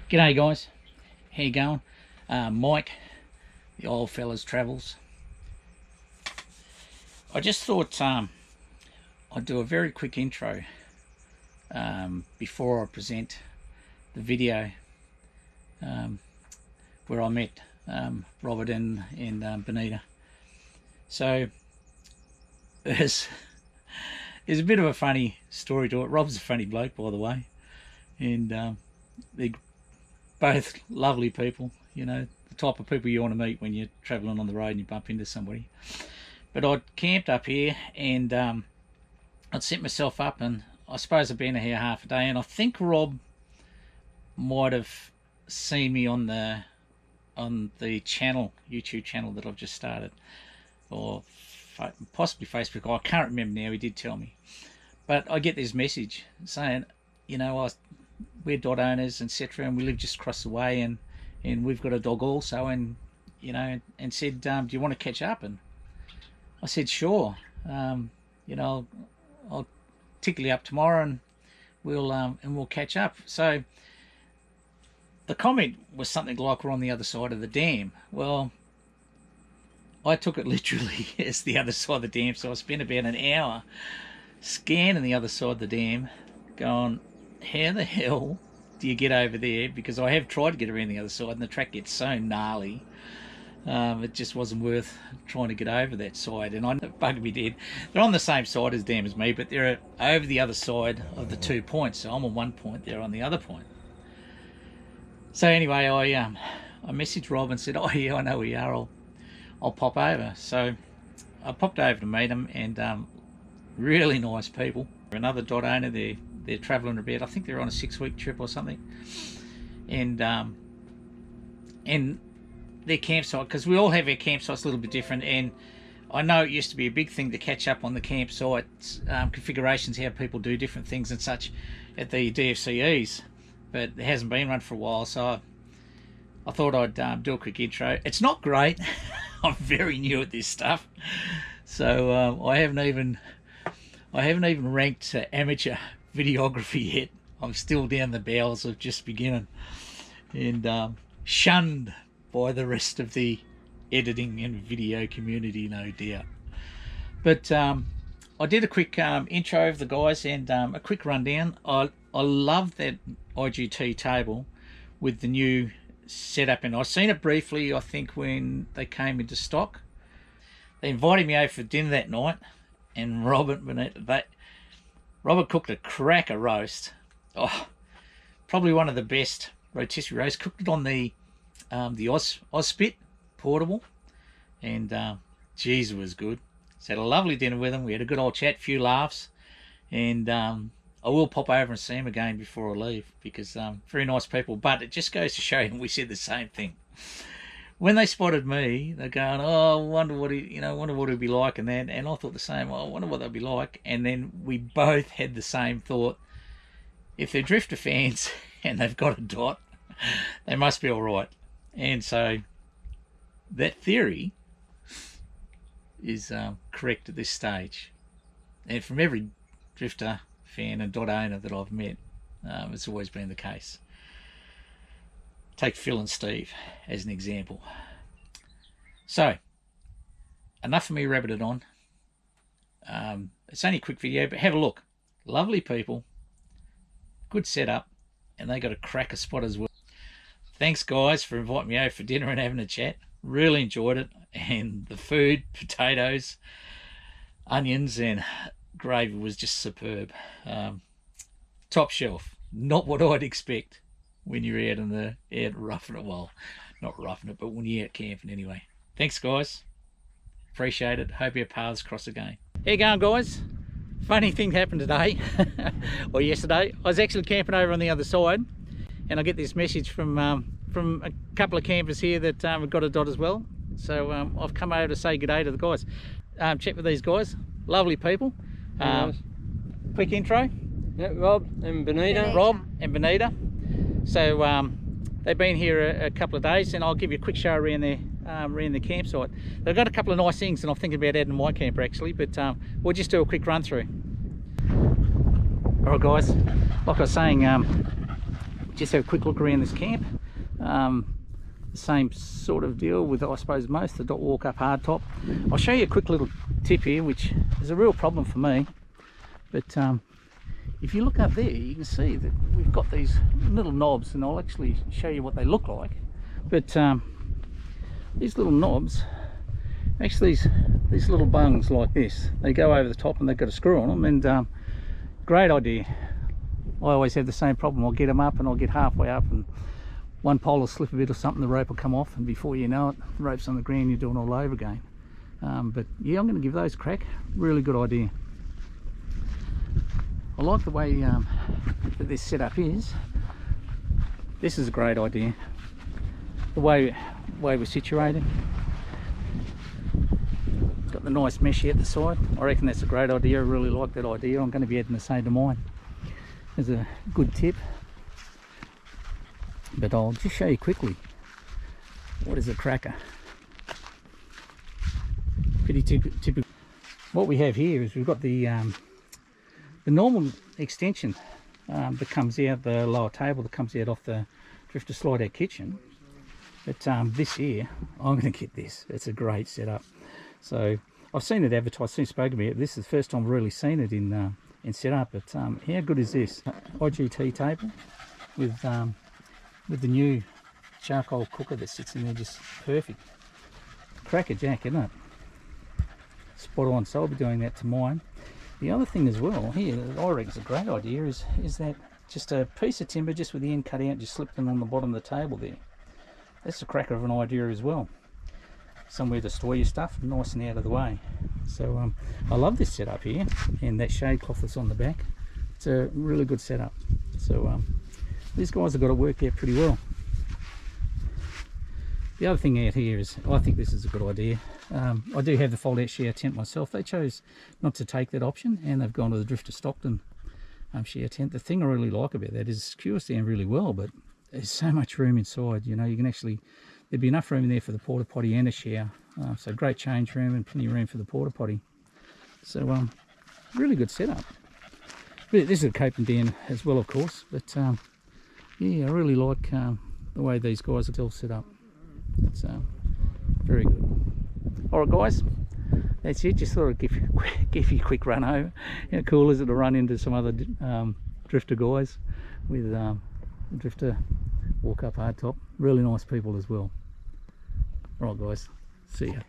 G'day guys, how you going? Mike, the old fella's travels. I just thought I'd do a very quick intro before I present the video where I met Robert and Benita. So there's a bit of a funny story to it. Rob's a funny bloke, by the way, and they're both lovely people, you know, the type of people you want to meet when you're travelling on the road and you bump into somebody. But I'd camped up here and I'd set myself up, and I suppose I'd been here half a day, and I think Rob might have seen me on the channel, YouTube channel that I've just started, or possibly Facebook. I can't remember now. He did tell me, but I get this message saying, you know, we're dog owners, etc., and we live just across the way, and we've got a dog also, and you know, and said, do you want to catch up? And I said, sure. You know, I'll tickle you up tomorrow, and we'll catch up. So the comment was something like, we're on the other side of the dam. Well, I took it literally as the other side of the dam, so I spent about an hour scanning the other side of the dam, going, how the hell do you get over there? Because I have tried to get around the other side, and the track gets so gnarly, it just wasn't worth trying to get over that side. And I bugged me dead. They're on the same side as dam as me, but they're over the other side of the 2 points. So I'm on one point, they're on the other point. So anyway, I messaged Rob and said, oh yeah, I know where you are, I'll pop over. So I popped over to meet them, and really nice people. Another dot owner, they're travelling about, I think they're on a 6-week trip or something, and their campsite, because we all have our campsites a little bit different, and I know it used to be a big thing to catch up on the campsite configurations, how people do different things and such at the DFCEs, but there hasn't been one for a while, so I thought I'd do a quick intro. It's not great. I'm very new at this stuff, so I haven't even ranked amateur videography yet. I'm still down the bowels of just beginning, and shunned by the rest of the editing and video community, no doubt. But I did a quick intro of the guys, and a quick rundown. I love that IGT table with the new setup, and I've seen it briefly, I think, when they came into stock. They invited me over for dinner that night, and Robert cooked a cracker roast. Oh, probably one of the best rotisserie roasts. Cooked it on the Ozspit portable, and geez, it was good. So had a lovely dinner with them. We had a good old chat, few laughs, and I will pop over and see them again before I leave, because very nice people. But it just goes to show you, we said the same thing. When they spotted me, they're going, oh, I wonder what it'd be like, and then, and I thought the same. Oh, I wonder what they'd be like. And then we both had the same thought. If they're drifter fans and they've got a dot, they must be all right. And so that theory is correct at this stage. And from every drifter fan and dot owner that I've met, it's always been the case. Take Phil and Steve as an example. So, enough of me rabbited on. It's only a quick video, but have a look. Lovely people, good setup, and they got a cracker spot as well. Thanks guys for inviting me over for dinner and having a chat. Really enjoyed it, and the food, potatoes, onions, and gravy was just superb. Top shelf. Not what I'd expect when you're out roughing it. Well, not roughing it, but when you're out camping anyway. Thanks guys, appreciate it. Hope your paths cross again. How you going guys? Funny thing happened today or yesterday. I was actually camping over on the other side, and I get this message from a couple of campers here that have got a dot as well. So I've come over to say good day to the guys. Chat with these guys, lovely people. Quick intro. Yeah, Rob and Benita. Rob and Benita. So they've been here a couple of days, and I'll give you a quick show around the campsite. They've got a couple of nice things, and I'm thinking about adding my camper actually, but we'll just do a quick run through. All right guys, like I was saying, just have a quick look around this camp. The same sort of deal with, I suppose, most the dot walk up hardtop. I'll show you a quick little tip here, which is a real problem for me. But if you look up there, you can see that we've got these little knobs, and I'll actually show you what they look like. But these little knobs, actually these little bungs like this, they go over the top and they've got a screw on them, and great idea. I always have the same problem. I'll get them up and I'll get halfway up and one pole will slip a bit or something, the rope will come off, and before you know it, the rope's on the ground, you're doing it all over again. But yeah, I'm going to give those a crack. Really good idea. I like the way that this setup is. This is a great idea. The way we're situated. It's got the nice mesh here at the side. I reckon that's a great idea. I really like that idea. I'm going to be adding the same to mine. There's a good tip. But I'll just show you quickly what is a cracker. Pretty typical. What we have here is we've got the normal extension that comes out, the lower table that comes out off the drifter slide out kitchen. But this here, I'm going to get this. It's a great setup. So I've seen it advertised, seen spoken about it. This is the first time I've really seen it in setup. But how good is this? IGT table with the new charcoal cooker that sits in there, just perfect. Crackerjack, isn't it? Spot on. So I'll be doing that to mine. The other thing as well here that I reckon is a great idea is that just a piece of timber just with the end cut out, just slip them on the bottom of the table there. That's a cracker of an idea as well. Somewhere to store your stuff, nice and out of the way. So I love this setup here, and that shade cloth that's on the back. It's a really good setup. So these guys have got it worked out pretty well. The other thing out here is, I think this is a good idea. I do have the fold out shower tent myself. They chose not to take that option, and they've gone to the Drifter Stockton shower tent. The thing I really like about that is it secures down really well, but there's so much room inside. You know, you can actually, there'd be enough room in there for the porta potty and a shower. So great change room and plenty of room for the porta potty. So really good setup. This is a Copeton den as well, of course, but yeah, I really like the way these guys are all set up. It's very good. All right, guys, that's it. Just thought I'd give you a quick run over. How cool is it to run into some other drifter guys with drifter walk up hardtop? Really nice people as well. All right, guys, see ya.